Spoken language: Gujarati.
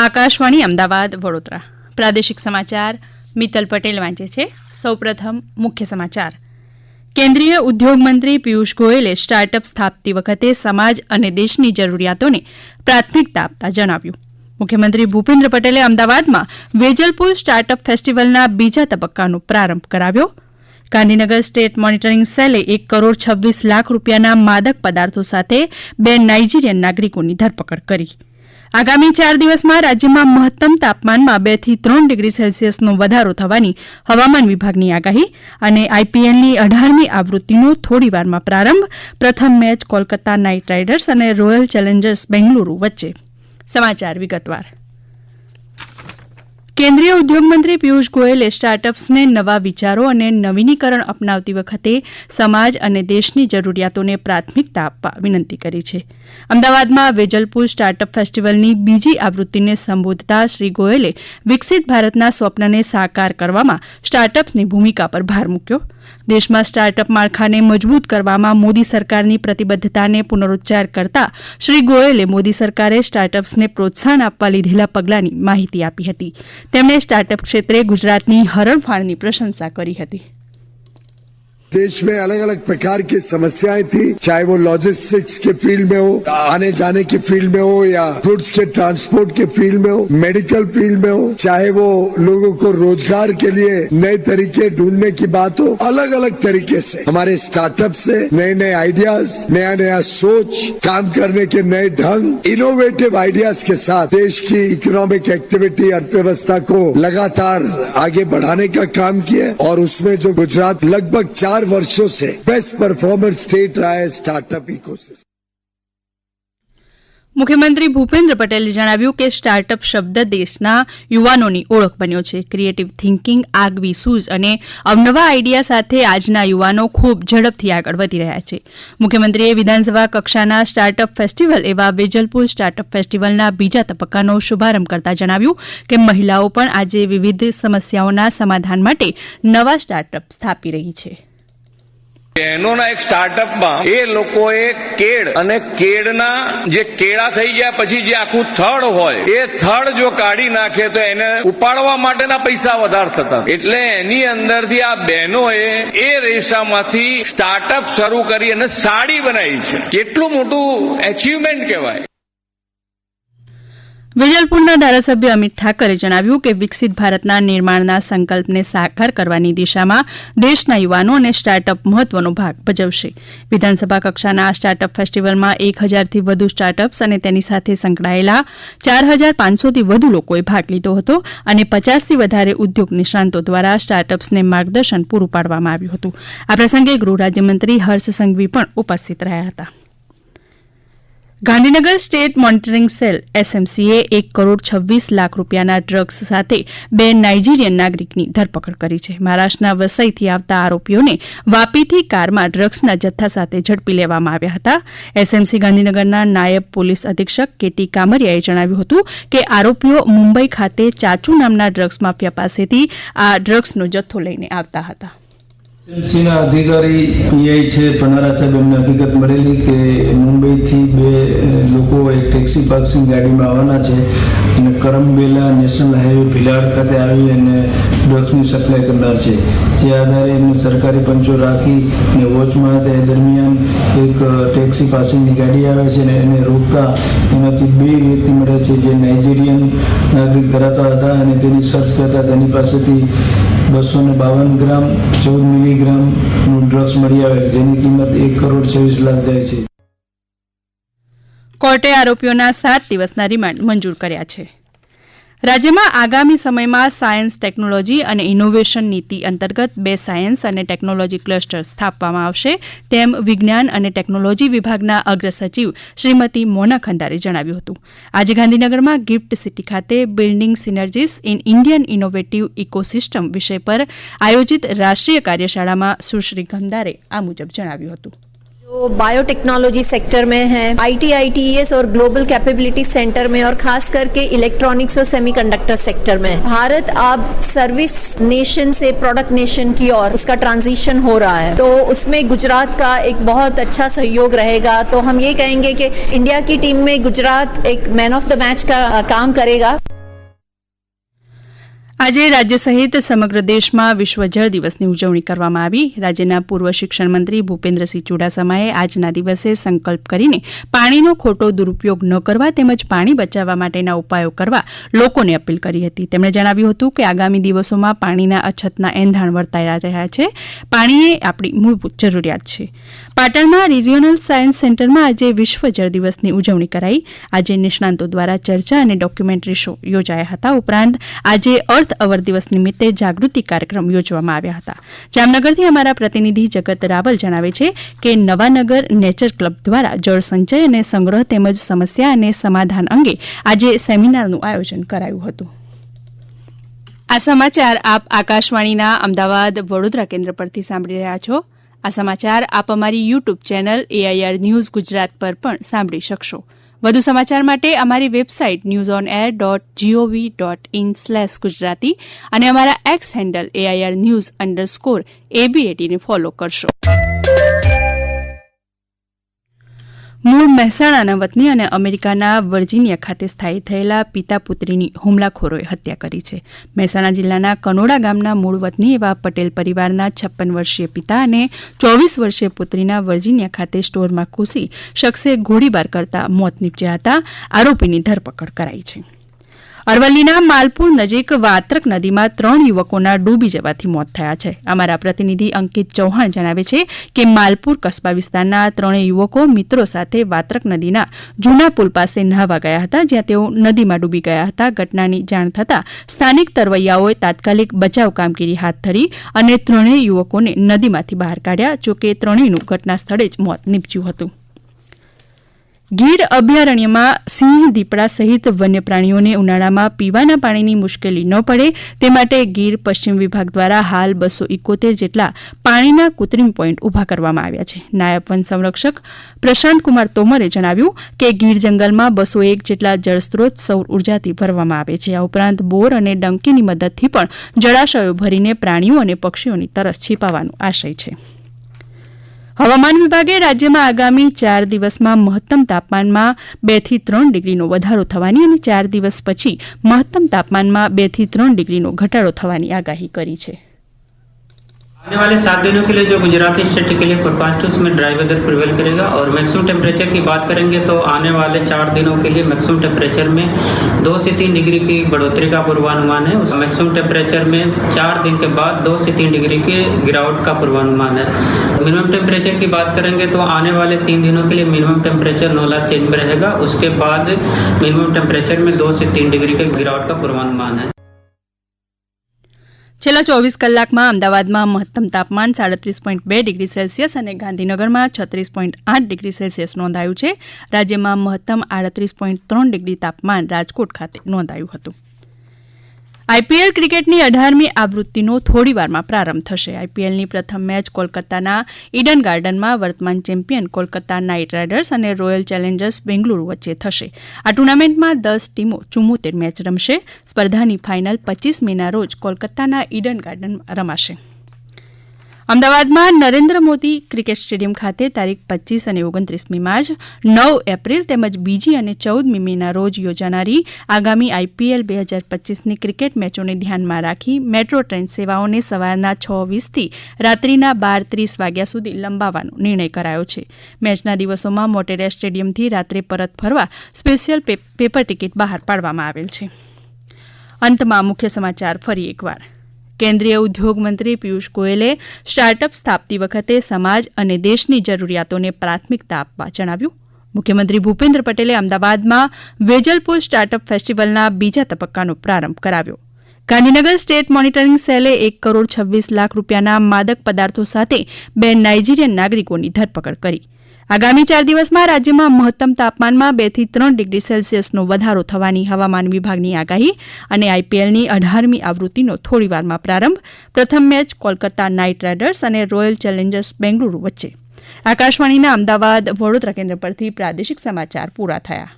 આકાશવાણી અમદાવાદ વડોદરા પ્રાદેશિક સમાચાર મિત્તલ પટેલ વાંચે છે. સૌપ્રથમ મુખ્ય સમાચાર. કેન્દ્રીય ઉદ્યોગ મંત્રી પિયુષ ગોયલે સ્ટાર્ટઅપ સ્થાપતી વખતે સમાજ અને દેશની જરૂરિયાતોને પ્રાથમિકતા આપતા જણાવ્યું. મુખ્યમંત્રી ભૂપેન્દ્ર પટેલે અમદાવાદમાં વેજલપુર સ્ટાર્ટઅપ ફેસ્ટિવલના બીજા તબક્કાનો પ્રારંભ કરાવ્યો. ગાંધીનગર સ્ટેટ મોનિટરિંગ સેલે 1 કરોડ 26 લાખ રૂપિયાના માદક પદાર્થો સાથે 2 નાઇજીરિયન નાગરિકોની ધરપકડ કરી. આગામી 4 દિવસમાં રાજ્યમાં મહત્તમ તાપમાનમાં 2 થી 3 ડિગ્રી સેલ્સિયસનો વધારો થવાની હવામાન વિભાગની આગાહી અને આઈપીએલની 18મી આવૃત્તિનો થોડીવારમાં પ્રારંભ. પ્રથમ મેચ કોલકાતા નાઇટ રાઇડર્સ અને રોયલ ચેલેન્જર્સ બેંગલુરુ વચ્ચે. સમાચાર વિગતવાર. કેન્દ્રીય ઉદ્યોગ મંત્રી પિયુષ ગોયલે સ્ટાર્ટઅપ્સને નવા વિચારો અને નવીનીકરણ અપનાવતી વખતે સમાજ અને દેશની જરૂરિયાતોને પ્રાથમિકતા આપવા વિનંતી કરી છે. અમદાવાદમાં વેજલપુર સ્ટાર્ટઅપ ફેસ્ટિવલની બીજી આવૃત્તિને સંબોધતા શ્રી ગોયલે વિકસિત ભારતના સ્વપ્નને સાકાર કરવામાં સ્ટાર્ટઅપ્સની ભૂમિકા પર ભાર મૂક્યો. દેશમાં સ્ટાર્ટઅપ માળખાને મજબૂત કરવામાં મોદી સરકારની પ્રતિબદ્ધતાને પુનરોચ્ચાર કરતા શ્રી ગોયલે મોદી સરકારે સ્ટાર્ટઅપ્સને પ્રોત્સાહન આપવા લીધેલા પગલાંની માહિતી આપી હતી. તેમણે स्टार्टअप क्षेत्रे गुजरातनी हरणफाळनी प्रशंसा करी हती. देश में अलग अलग प्रकार की समस्याएं थी, चाहे वो लॉजिस्टिक्स के फील्ड में हो, आने जाने की फील्ड में हो, या गुड्स के ट्रांसपोर्ट के फील्ड में हो, मेडिकल फील्ड में हो, चाहे वो लोगों को रोजगार के लिए नए तरीके ढूंढने की बात हो. अलग अलग तरीके से हमारे स्टार्टअप से नए नए आइडियाज, नया नया सोच, काम करने के नए ढंग, इनोवेटिव आइडियाज के साथ देश की इकोनॉमिक एक्टिविटी, अर्थव्यवस्था को लगातार आगे बढ़ाने का काम किया. और उसमें जो गुजरात लगभग 4 वर्षों से बेस्ट परफॉर्मर स्टेट रहा है स्टार्टअप इकोसिस्टम. મુખ્યમંત્રી ભૂપેન્દ્ર પટેલે જણાવ્યું કે સ્ટાર્ટઅપ શબ્દ દેશના યુવાનોની ઓળખ બન્યો છે. ક્રિએટિવ થિંકિંગ, આગવી સૂઝ અને અવનવા આઈડિયા સાથે આજના યુવાનો ખૂબ ઝડપથી આગળ વધી રહ્યા છે. મુખ્યમંત્રીએ વિધાનસભા કક્ષાના સ્ટાર્ટઅપ ફેસ્ટિવલ એવા વેજલપુર સ્ટાર્ટઅપ ફેસ્ટિવલના બીજા તબક્કાનો શુભારંભ કરતા જણાવ્યું કે મહિલાઓ પણ આજે વિવિધ સમસ્યાઓના સમાધાન માટે નવા સ્ટાર્ટઅપ સ્થાપી રહી છે. બહેનોના એક સ્ટાર્ટઅપમાં એ લોકોએ કેળ અને કેળના જે કેળા થઈ ગયા પછી જે આખું થડ હોય એ થડ જો કાઢી નાખે તો એને ઉપાડવા માટેના પૈસા વધારે થતા, એટલે એની અંદરથી આ બહેનોએ એ રેસામાંથી સ્ટાર્ટઅપ શરૂ કરી અને સાડી બનાવી છે. કેટલું મોટું એચિવમેન્ટ કહેવાય. વેજલપુરના ધારાસભ્ય અમિત ઠાકરે જણાવ્યું કે વિકસિત ભારતના નિર્માણના સંકલ્પને સાકાર કરવાની દિશામાં દેશના યુવાનો અને સ્ટાર્ટઅપ મહત્વનો ભાગ ભજવશે. વિધાનસભા કક્ષાના આ સ્ટાર્ટઅપ ફેસ્ટિવલમાં 1000થી વધુ સ્ટાર્ટઅપ્સ અને તેની સાથે સંકળાયેલા 4500થી વધુ લોકોએ ભાગ લીધો હતો અને 50થી વધારે ઉદ્યોગ નિષ્ણાંતો દ્વારા સ્ટાર્ટઅપ્સને માર્ગદર્શન પૂરું પાડવામાં આવ્યું હતું. આ પ્રસંગે ગૃહ રાજ્યમંત્રી હર્ષ સંઘવી પણ ઉપસ્થિત રહ્યા હતા. ગાંધીનગર સ્ટેટ મોનિટરિંગ સેલ એસએમસીએ 1 કરોડ 26 લાખ રૂપિયાના ડ્રગ્સ સાથે 2 નાઇજીરિયન નાગરિકની ધરપકડ કરી છે. મહારાષ્ટ્રના વસઈથી આવતા આરોપીઓને વાપીથી કારમાં ડ્રગ્સના જથ્થા સાથે ઝડપી લેવામાં આવ્યા હતા. એસએમસી ગાંધીનગરના નાયબ પોલીસ અધિક્ષક કેટી કામરિયાએ જણાવ્યું હતું કે આરોપીઓ મુંબઈ ખાતે ચાચુ નામના ડ્રગ્સ માફિયા પાસેથી આ ડ્રગ્સનો જથ્થો લઈને આવતા હતા. એસએમસીના અધિકારી પીઆઈ છે પનારા સાહેબ, એમને હકીકત મળેલી કે મુંબઈથી 2 લોકો એક ટેક્સી પાર્કિંગ ગાડીમાં આવવાના છે અને કરમબેલા નેશનલ હાઈવે ભીલાડ ખાતે આવી અને ડ્રગ્સની સપ્લાય કરનાર છે. જે આધારે એમને સરકારી પંચો રાખી અને વોચમાં તે દરમિયાન એક ટેક્સી પાર્કિંગની ગાડી આવે છે અને એને રોકતા એમાંથી 2 વ્યક્તિ મળે છે જે નાઇજીરિયન નાગરિક ધરાવતા હતા અને તેની સર્ચ કરતા તેની પાસેથી 252 ગ્રામ 14 મિલીગ્રામનું ડ્રગ્સ મળી આવે, જેની કિંમત 1 કરોડ 26 લાખ જાય છે. કોર્ટે આરોપીઓના 7 દિવસના રિમાન્ડ મંજૂર કર્યા છે. રાજ્યમાં આગામી સમયમાં સાયન્સ, ટેકનોલોજી અને ઇનોવેશન નીતિ અંતર્ગત 2 સાયન્સ અને ટેકનોલોજી ક્લસ્ટર સ્થાપવામાં આવશે, તેમ વિજ્ઞાન અને ટેકનોલોજી વિભાગના અગ્રસચિવ શ્રીમતી મોના ખંદારે જણાવ્યું હતું. આજે ગાંધીનગરમાં ગિફ્ટ સિટી ખાતે building synergies in Indian innovative ecosystem વિષય પર આયોજિત રાષ્ટ્રીય કાર્યશાળામાં સુશ્રી ખંદારે આ મુજબ જણાવ્યું હતું. तो बायोटेक्नोलॉजी सेक्टर में है, ITITES और ग्लोबल कैपेबिलिटी सेंटर में, और खास करके इलेक्ट्रॉनिक्स और सेमीकंडक्टर सेक्टर में भारत अब सर्विस नेशन से प्रोडक्ट नेशन की ओर उसका ट्रांजिशन हो रहा है। तो उसमें गुजरात का एक बहुत अच्छा सहयोग रहेगा। तो हम ये कहेंगे कि इंडिया की टीम में गुजरात एक मैन ऑफ द मैच का काम करेगा। આજે રાજ્ય સહિત સમગ્ર દેશમાં વિશ્વ જળ દિવસની ઉજવણી કરવામાં આવી। રાજ્યના પૂર્વ શિક્ષણ મંત્રી ભૂપેન્દ્રસિંહ ચુડાસમાએ આજના દિવસે સંકલ્પ કરીને પાણીનો ખોટો દુરુપયોગ ન કરવા તેમજ પાણી બચાવવા માટેના ઉપાયો કરવા લોકોને અપીલ કરી હતી। તેમણે જણાવ્યું હતું કે આગામી દિવસોમાં પાણીના અછતના એંધાણ વર્તાઈ રહ્યા છે। પાણી એ આપણી મૂળભૂત જરૂરિયાત છે। પાટણના રિજિયોનલ સાયન્સ સેન્ટરમાં આજે વિશ્વ જળ દિવસની ઉજવણી કરાઈ। આજે નિષ્ણાંતો દ્વારા ચર્ચા અને ડોક્યુમેન્ટરી શો યોજાયા હતા। ઉપરાંત આજે અર્થ અવર દિવસ નિમિત્તે જાગૃતિ કાર્યક્રમ યોજવામાં આવ્યા હતા। જામનગરથી અમારા પ્રતિનિધિ જગત રાવલ જણાવે છે કે નવાનગર નેચર ક્લબ દ્વારા જળ સંચય અને સંગ્રહ તેમજ સમસ્યા અને સમાધાન અંગે આજે સેમિનારનું આયોજન કરાયું હતું। આ સમાચાર આપ આકાશવાણીના અમદાવાદ વડોદરા કેન્દ્ર પરથી સાંભળી રહ્યા છો। આ સમાચાર આપ અમારી YouTube channel AIR news Gujarat પર પણ સાંભળી શકશો। વધુ સમાચાર માટે અમારી વેબસાઇટ newsonair.gov.in/gujarati અને અમારા એક્સ હેન્ડલ AIR_news_ABAT ને ફોલો કરશો। મૂળ મહેસાણાના વતની અને અમેરિકાના વર્જિનિયા ખાતે સ્થાયી થયેલા પિતા પુત્રીની હુમલાખોરોએ હત્યા કરી છે। મહેસાણા જિલ્લાના કનોડા ગામના મૂળ વતની એવા પટેલ પરિવારના 56 વર્ષીય પિતા અને 24 વર્ષીય પુત્રીના વર્જિનિયા ખાતે સ્ટોરમાં ઘૂસી શખ્સે ગોળીબાર કરતા મોત નીપજ્યા હતા। આરોપીની ધરપકડ કરાઈ છે। અરવલ્લીના માલપુર નજીક વાત્રક નદીમાં 3 યુવકોના ડૂબી જવાથી મોત થયા છે। અમારા પ્રતિનિધિ અંકિત ચૌહાણ જણાવે છે કે માલપુર કસ્બા વિસ્તારના 3 યુવકો મિત્રો સાથે વાત્રક નદીના જૂના પુલ પાસે નહાવા ગયા હતા, જ્યાં તેઓ નદીમાં ડૂબી ગયા હતા। ઘટનાની જાણ થતાં સ્થાનિક તરવૈયાઓએ તાત્કાલિક બચાવ કામગીરી હાથ ધરી અને 3 યુવકોને નદીમાંથી બહાર કાઢ્યા। જોકે 3નું ઘટના સ્થળે જ મોત નીપજ્યું હતું। ગીર અભયારણ્યમાં સિંહ, દીપડા સહિત વન્ય પ્રાણીઓને ઉનાળામાં પીવાના પાણીની મુશ્કેલી ન પડે તે માટે ગીર પશ્ચિમ વિભાગ દ્વારા હાલ 271 જેટલા પાણીના કૃત્રિમ પોઈન્ટ ઊભા કરવામાં આવ્યા છે। નાયબ વન સંરક્ષક પ્રશાંતકુમાર તોમરે જણાવ્યું કે ગીર જંગલમાં 201 જેટલા જળસ્ત્રોત સૌર ઉર્જાથી ભરવામાં આવે છે। આ ઉપરાંત બોર અને ડંકીની મદદથી પણ જળાશયો ભરીને પ્રાણીઓ અને પક્ષીઓની તરસ છીપાવવાનો આશય છે। હવામાન વિભાગે રાજ્યમાં આગામી 4 દિવસમાં મહત્તમ તાપમાનમાં 2 થી 3 ડિગ્રીનો વધારો થવાની અને 4 દિવસ પછી મહત્તમ તાપમાનમાં 2 થી 3 ડિગ્રીનો ઘટાડો થવાની આગાહી કરી છે। आने वाले 7 दिनों के लिए जो गुजराती स्टेट के लिए फोरकास्ट है उसमें ड्राई वेदर प्रिवेल करेगा। और मैक्सिमम टेम्परेचर की बात करेंगे तो आने वाले 4 दिनों के लिए मैक्सिमम टेम्परेचर में 2 से 3 डिग्री की बढ़ोतरी का पूर्वानुमान है। उस मैक्सिमम टेम्परेचर में 4 दिन के बाद 2 से 3 डिग्री के गिरावट का पूर्वानुमान है। मिनिमम टेम्परेचर की बात करेंगे तो आने वाले 3 दिनों के लिए मिनिमम टेम्परेचर नॉर्मल चेंज में रहेगा। उसके बाद मिनिमम टेम्परेचर में 2 से 3 डिग्री के गिरावट का पूर्वानुमान है। છેલ્લા 24 કલાકમાં અમદાવાદમાં મહત્તમ તાપમાન 37.2 ડિગ્રી સેલ્સિયસ અને ગાંધીનગરમાં 36.8 ડિગ્રી સેલ્સિયસ નોંધાયું છે। રાજ્યમાં મહત્તમ 38.3 ડિગ્રી તાપમાન રાજકોટ ખાતે નોંધાયું હતું। આઈપીએલ ક્રિકેટની 18મી આવૃત્તિનો થોડીવારમાં પ્રારંભ થશે। આઈપીએલની પ્રથમ મેચ કોલકાતાના ઈડન ગાર્ડનમાં વર્તમાન ચેમ્પિયન કોલકાતા નાઇટ રાઇડર્સ અને રોયલ ચેલેન્જર્સ બેંગલુરુ વચ્ચે થશે। આ ટુર્નામેન્ટમાં 10 ટીમો 74 મેચ રમશે। સ્પર્ધાની ફાઇનલ 25 મેના રોજ કોલકાતાના ઈડન ગાર્ડનમાં રમાશે। અમદાવાદમાં નરેન્દ્ર મોદી ક્રિકેટ સ્ટેડિયમ ખાતે તારીખ 25 અને 29મી માર્ચ, 9 એપ્રિલ તેમજ બીજી અને 14મી મેના રોજ યોજાનારી આગામી આઈપીએલ 2025ની ક્રિકેટ મેચોને ધ્યાનમાં રાખી મેટ્રો ટ્રેન સેવાઓને સવારના 6:20થી રાત્રિના 12:30 વાગ્યા સુધી લંબાવવાનો નિર્ણય કરાયો છે। મેચના દિવસોમાં મોટેરા સ્ટેડિયમથી રાત્રે પરત ફરવા સ્પેશિયલ પેપર ટિકિટ બહાર પાડવામાં આવેલ છે। અંતમાં મુખ્ય સમાચાર ફરી એકવાર। કેન્દ્રીય ઉદ્યોગ મંત્રી પિયુષ ગોયલે સ્ટાર્ટઅપ સ્થાપતી વખતે સમાજ અને દેશની જરૂરિયાતોને પ્રાથમિકતા આપવા જણાવ્યું। મુખ્યમંત્રી ભૂપેન્દ્ર પટેલે અમદાવાદમાં વેજલપુર સ્ટાર્ટઅપ ફેસ્ટિવલના બીજા તબક્કાનો પ્રારંભ કરાવ્યો। ગાંધીનગર સ્ટેટ મોનિટરિંગ સેલે 1,26 લાખ રૂપિયાના માદક પદાર્થો સાથે 2 નાઇજીરિયન નાગરિકોની ધરપકડ કરી। આગામી 4 દિવસમાં રાજ્યમાં મહત્તમ તાપમાનમાં 2 થી 3 ડિગ્રી સેલ્સિયસનો વધારો થવાની હવામાન વિભાગની આગાહી અને આઈપીએલની 18મી આવૃત્તિનો થોડીવારમાં પ્રારંભ। પ્રથમ મેચ કોલકાતા નાઇટ રાઇડર્સ અને રોયલ ચેલેન્જર્સ બેંગલુરુ વચ્ચે। આકાશવાણીના અમદાવાદ વડોદરા કેન્દ્ર પરથી પ્રાદેશિક સમાચાર પૂરા થયા.